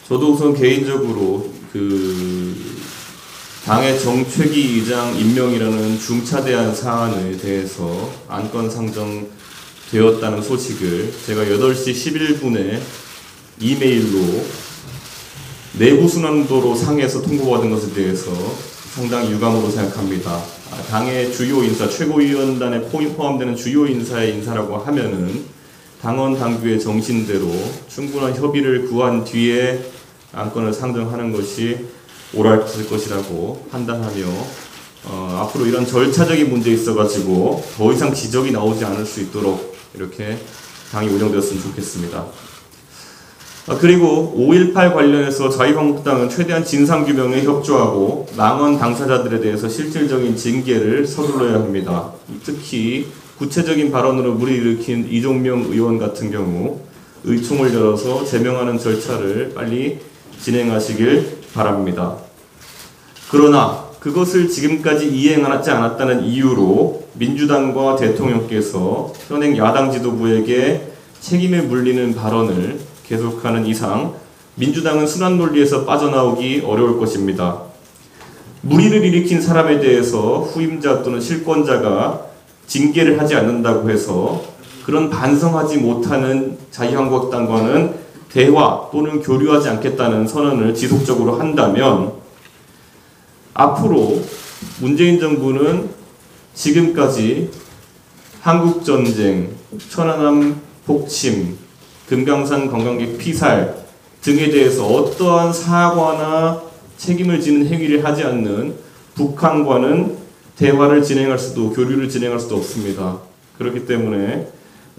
저도 우선 개인적으로 당의 정최기 의장 임명이라는 중차대한 사안에 대해서 안건 상정되었다는 소식을 제가 8시 11분에 이메일로 내부순환도로 상에서 통보받은 것에 대해서 상당히 유감으로 생각합니다. 당의 주요 인사, 최고위원단에 포함되는 주요 인사의 인사라고 하면은 당원 당규의 정신대로 충분한 협의를 구한 뒤에 안건을 상정하는 것이 옳았을 것이라고 판단하며 앞으로 이런 절차적인 문제에 있어가지고 더 이상 지적이 나오지 않을 수 있도록 이렇게 당이 운영되었으면 좋겠습니다. 그리고 5.18 관련해서 자유한국당은 최대한 진상규명에 협조하고 망언 당사자들에 대해서 실질적인 징계를 서둘러야 합니다. 특히 구체적인 발언으로 무리를 일으킨 이종명 의원 같은 경우 의총을 열어서 제명하는 절차를 빨리 진행하시길 바랍니다. 그러나 그것을 지금까지 이행하지 않았다는 이유로 민주당과 대통령께서 현행 야당 지도부에게 책임을 물리는 발언을 계속하는 이상 민주당은 순환 논리에서 빠져나오기 어려울 것입니다. 무리를 일으킨 사람에 대해서 후임자 또는 실권자가 징계를 하지 않는다고 해서 그런 반성하지 못하는 자유한국당과는 대화 또는 교류하지 않겠다는 선언을 지속적으로 한다면 앞으로 문재인 정부는 지금까지 한국전쟁, 천안함 폭침, 금강산 관광객 피살 등에 대해서 어떠한 사과나 책임을 지는 행위를 하지 않는 북한과는 대화를 진행할 수도 교류를 진행할 수도 없습니다. 그렇기 때문에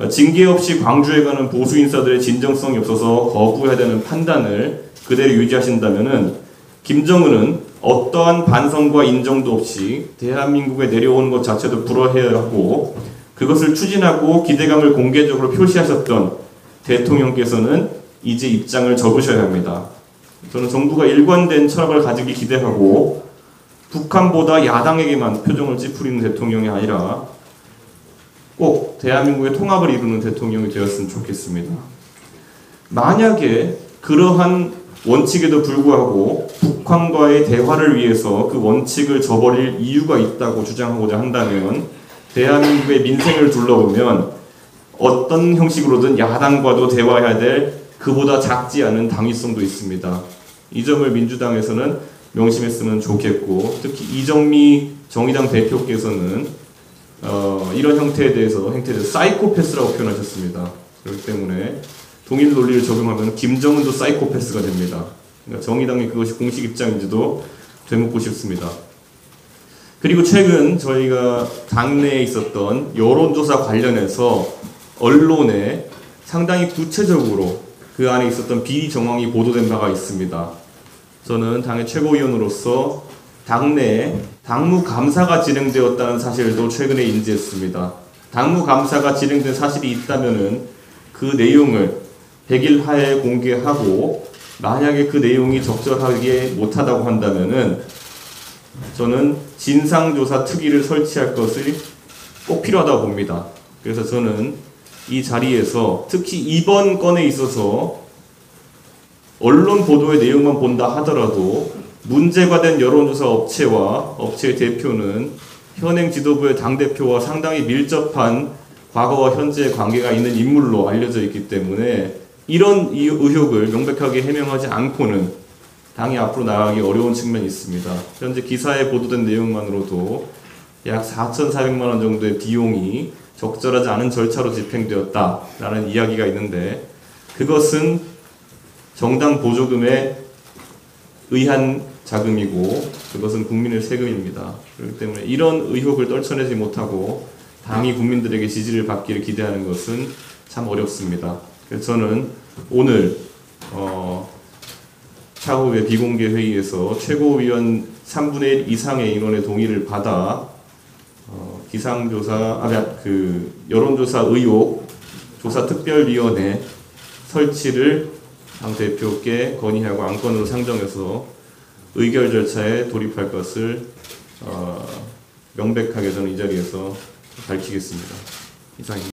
징계 없이 광주에 가는 보수 인사들의 진정성이 없어서 거부해야 되는 판단을 그대로 유지하신다면은 김정은은 어떠한 반성과 인정도 없이 대한민국에 내려오는 것 자체도 불허해야 하고 그것을 추진하고 기대감을 공개적으로 표시하셨던 대통령께서는 이제 입장을 접으셔야 합니다. 저는 정부가 일관된 철학을 가지기 기대하고 북한보다 야당에게만 표정을 찌푸리는 대통령이 아니라 꼭 대한민국의 통합을 이루는 대통령이 되었으면 좋겠습니다. 만약에 그러한 원칙에도 불구하고 북한과의 대화를 위해서 그 원칙을 저버릴 이유가 있다고 주장하고자 한다면 대한민국의 민생을 둘러보면 어떤 형식으로든 야당과도 대화해야 될 그보다 작지 않은 당위성도 있습니다. 이 점을 민주당에서는 명심했으면 좋겠고 특히 이정미 정의당 대표께서는 이런 형태에 대해서 사이코패스라고 표현하셨습니다. 그렇기 때문에 동일 논리를 적용하면 김정은도 사이코패스가 됩니다. 그러니까 정의당의 그것이 공식 입장인지도 되묻고 싶습니다. 그리고 최근 저희가 당내에 있었던 여론조사 관련해서 언론에 상당히 구체적으로 그 안에 있었던 비리 정황이 보도된 바가 있습니다. 저는 당의 최고위원으로서 당내에 당무감사가 진행되었다는 사실도 최근에 인지했습니다. 당무감사가 진행된 사실이 있다면은 그 내용을 100일 하에 공개하고 만약에 그 내용이 적절하게 못하다고 한다면은 저는 진상조사 특위를 설치할 것이 꼭 필요하다고 봅니다. 그래서 저는 이 자리에서 특히 이번 건에 있어서 언론 보도의 내용만 본다 하더라도 문제가 된 여론조사 업체와 업체의 대표는 현행 지도부의 당대표와 상당히 밀접한 과거와 현재의 관계가 있는 인물로 알려져 있기 때문에 이런 의혹을 명백하게 해명하지 않고는 당이 앞으로 나가기 어려운 측면이 있습니다. 현재 기사에 보도된 내용만으로도 약 4,400만 원 정도의 비용이 적절하지 않은 절차로 집행되었다라는 이야기가 있는데 그것은 정당 보조금에 의한 자금이고 그것은 국민의 세금입니다. 그렇기 때문에 이런 의혹을 떨쳐내지 못하고 당이 국민들에게 지지를 받기를 기대하는 것은 참 어렵습니다. 그래서 저는 오늘 차후에 비공개 회의에서 최고위원 3분의 1 이상의 인원의 동의를 받아 여론조사 의혹 조사특별위원회 설치를 당 대표께 건의하고 안건으로 상정해서 의결 절차에 돌입할 것을 명백하게 저는 이 자리에서 밝히겠습니다. 이상입니다.